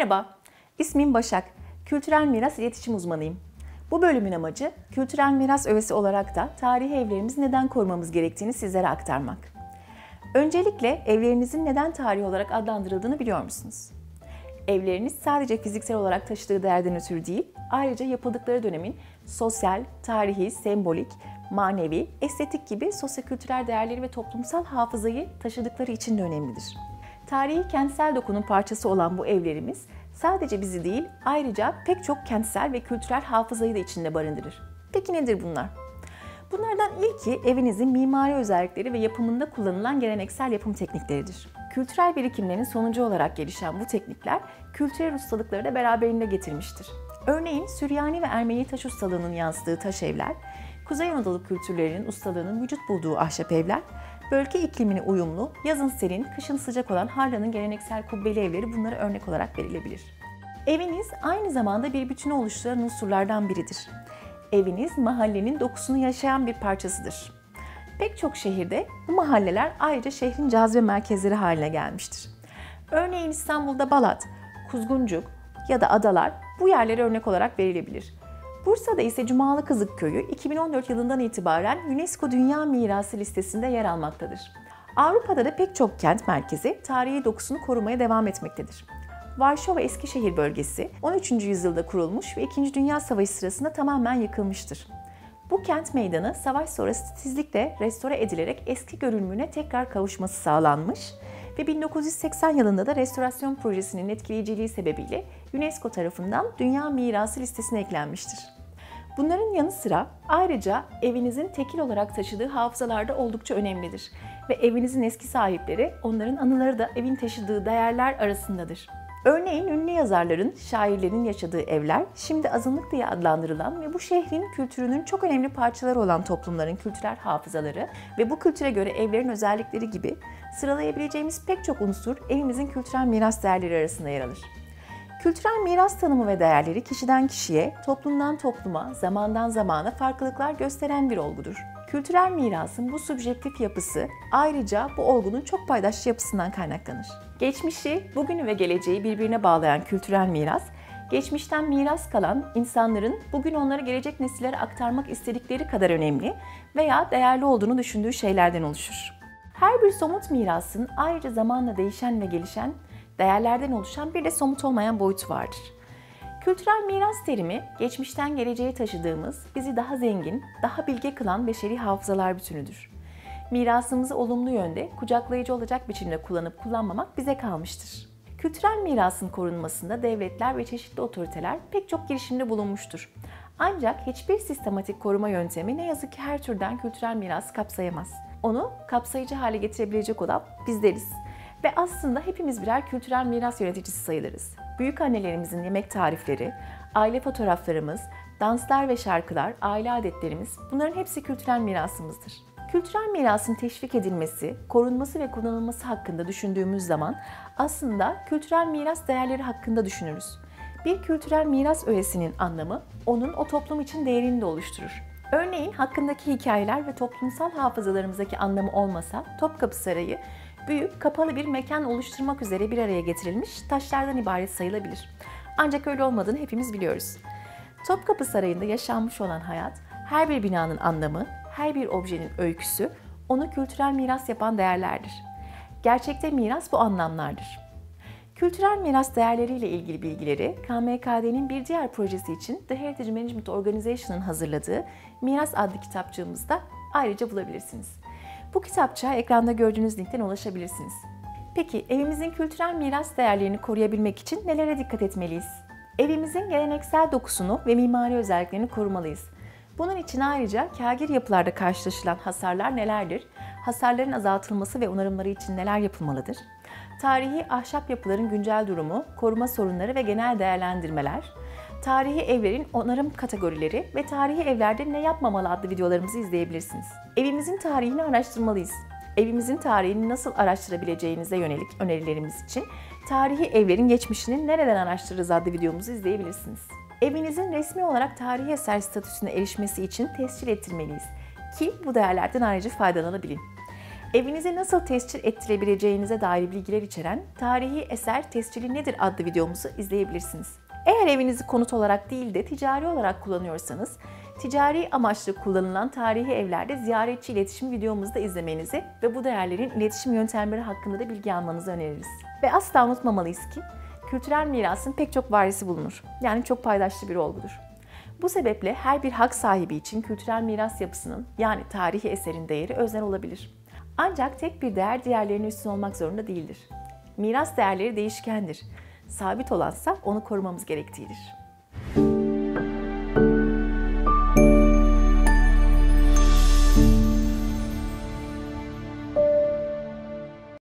Merhaba, ismim Başak. Kültürel miras iletişim uzmanıyım. Bu bölümün amacı kültürel miras öğesi olarak da tarihi evlerimizi neden korumamız gerektiğini sizlere aktarmak. Öncelikle evlerinizin neden tarihi olarak adlandırıldığını biliyor musunuz? Evleriniz sadece fiziksel olarak taşıdığı değerden ötürü değil, ayrıca yapıldıkları dönemin sosyal, tarihi, sembolik, manevi, estetik gibi sosyokültürel değerleri ve toplumsal hafızayı taşıdıkları için de önemlidir. Tarihi kentsel dokunun parçası olan bu evlerimiz sadece bizi değil, ayrıca pek çok kentsel ve kültürel hafızayı da içinde barındırır. Peki nedir bunlar? Bunlardan ilki evinizin mimari özellikleri ve yapımında kullanılan geleneksel yapım teknikleridir. Kültürel birikimlerin sonucu olarak gelişen bu teknikler kültürel ustalıkları da beraberinde getirmiştir. Örneğin Süryani ve Ermeni taş ustalığının yansıdığı taş evler, Kuzey Anadolu kültürlerinin ustalığının vücut bulduğu ahşap evler, bölge iklimine uyumlu, yazın serin, kışın sıcak olan Harran'ın geleneksel kubbeli evleri bunlara örnek olarak verilebilir. Eviniz aynı zamanda bir bütünü oluşturan unsurlardan biridir. Eviniz mahallenin dokusunu yaşayan bir parçasıdır. Pek çok şehirde bu mahalleler ayrıca şehrin cazibe merkezleri haline gelmiştir. Örneğin İstanbul'da Balat, Kuzguncuk ya da Adalar bu yerlere örnek olarak verilebilir. Bursa'da ise Cumalı Kızık Köyü 2014 yılından itibaren UNESCO Dünya Mirası listesinde yer almaktadır. Avrupa'da da pek çok kent merkezi tarihi dokusunu korumaya devam etmektedir. Varşova Eskişehir bölgesi 13. yüzyılda kurulmuş ve 2. Dünya Savaşı sırasında tamamen yıkılmıştır. Bu kent meydanı savaş sonrası titizlikle restore edilerek eski görünümüne tekrar kavuşması sağlanmış ve 1980 yılında da restorasyon projesinin etkileyiciliği sebebiyle UNESCO tarafından Dünya Mirası listesine eklenmiştir. Bunların yanı sıra ayrıca evinizin tekil olarak taşıdığı hafızalar da oldukça önemlidir ve evinizin eski sahipleri, onların anıları da evin taşıdığı değerler arasındadır. Örneğin ünlü yazarların, şairlerin yaşadığı evler, şimdi azınlık diye adlandırılan ve bu şehrin kültürünün çok önemli parçaları olan toplumların kültürel hafızaları ve bu kültüre göre evlerin özellikleri gibi sıralayabileceğimiz pek çok unsur evimizin kültürel miras değerleri arasında yer alır. Kültürel miras tanımı ve değerleri kişiden kişiye, toplumdan topluma, zamandan zamana farklılıklar gösteren bir olgudur. Kültürel mirasın bu subjektif yapısı ayrıca bu olgunun çok paydaşlı yapısından kaynaklanır. Geçmişi, bugünü ve geleceği birbirine bağlayan kültürel miras, geçmişten miras kalan insanların bugün onları gelecek nesillere aktarmak istedikleri kadar önemli veya değerli olduğunu düşündüğü şeylerden oluşur. Her bir somut mirasın ayrıca zamanla değişen ve gelişen değerlerden oluşan bir de somut olmayan boyutu vardır. Kültürel miras terimi, geçmişten geleceğe taşıdığımız, bizi daha zengin, daha bilge kılan beşeri hafızalar bütünüdür. Mirasımızı olumlu yönde, kucaklayıcı olacak biçimde kullanıp kullanmamak bize kalmıştır. Kültürel mirasın korunmasında devletler ve çeşitli otoriteler pek çok girişimde bulunmuştur. Ancak hiçbir sistematik koruma yöntemi ne yazık ki her türden kültürel mirası kapsayamaz. Onu kapsayıcı hale getirebilecek olan bizleriz. Ve aslında hepimiz birer kültürel miras yöneticisi sayılırız. Büyükannelerimizin yemek tarifleri, aile fotoğraflarımız, danslar ve şarkılar, aile adetlerimiz bunların hepsi kültürel mirasımızdır. Kültürel mirasın teşvik edilmesi, korunması ve kullanılması hakkında düşündüğümüz zaman aslında kültürel miras değerleri hakkında düşünürüz. Bir kültürel miras öğesinin anlamı onun o toplum için değerini de oluşturur. Örneğin hakkındaki hikayeler ve toplumsal hafızalarımızdaki anlamı olmasa Topkapı Sarayı büyük, kapalı bir mekan oluşturmak üzere bir araya getirilmiş taşlardan ibaret sayılabilir. Ancak öyle olmadığını hepimiz biliyoruz. Topkapı Sarayı'nda yaşanmış olan hayat, her bir binanın anlamı, her bir objenin öyküsü, onu kültürel miras yapan değerlerdir. Gerçekte miras bu anlamlardır. Kültürel miras değerleriyle ilgili bilgileri KMKD'nin bir diğer projesi için The Heritage Management Organization'ın hazırladığı Miras adlı kitapçığımızda ayrıca bulabilirsiniz. Bu kitapçığa ekranda gördüğünüz linkten ulaşabilirsiniz. Peki evimizin kültürel miras değerlerini koruyabilmek için nelere dikkat etmeliyiz? Evimizin geleneksel dokusunu ve mimari özelliklerini korumalıyız. Bunun için ayrıca kâgir yapılarda karşılaşılan hasarlar nelerdir? Hasarların azaltılması ve onarımları için neler yapılmalıdır? Tarihi ahşap yapıların güncel durumu, koruma sorunları ve genel değerlendirmeler, tarihi evlerin onarım kategorileri ve tarihi evlerde ne yapmamalı adlı videolarımızı izleyebilirsiniz. Evimizin tarihini araştırmalıyız. Evimizin tarihini nasıl araştırabileceğinize yönelik önerilerimiz için tarihi evlerin geçmişini nereden araştırırız adlı videomuzu izleyebilirsiniz. Evinizin resmi olarak tarihi eser statüsüne erişmesi için tescil ettirmeliyiz ki bu değerlerden ayrıca faydalanabilin. Evinizi nasıl tescil ettirebileceğinize dair bilgiler içeren Tarihi Eser Tescili Nedir adlı videomuzu izleyebilirsiniz. Eğer evinizi konut olarak değil de ticari olarak kullanıyorsanız, ticari amaçlı kullanılan tarihi evlerde ziyaretçi iletişim videomuzu da izlemenizi ve bu değerlerin iletişim yöntemleri hakkında da bilgi almanızı öneririz. Ve asla unutmamalıyız ki, kültürel mirasın pek çok varisi bulunur. Yani çok paydaşlı bir olgudur. Bu sebeple her bir hak sahibi için kültürel miras yapısının yani tarihi eserin değeri özel olabilir. Ancak tek bir değer diğerlerine üstün olmak zorunda değildir. Miras değerleri değişkendir. Sabit olansa onu korumamız gerektiğidir.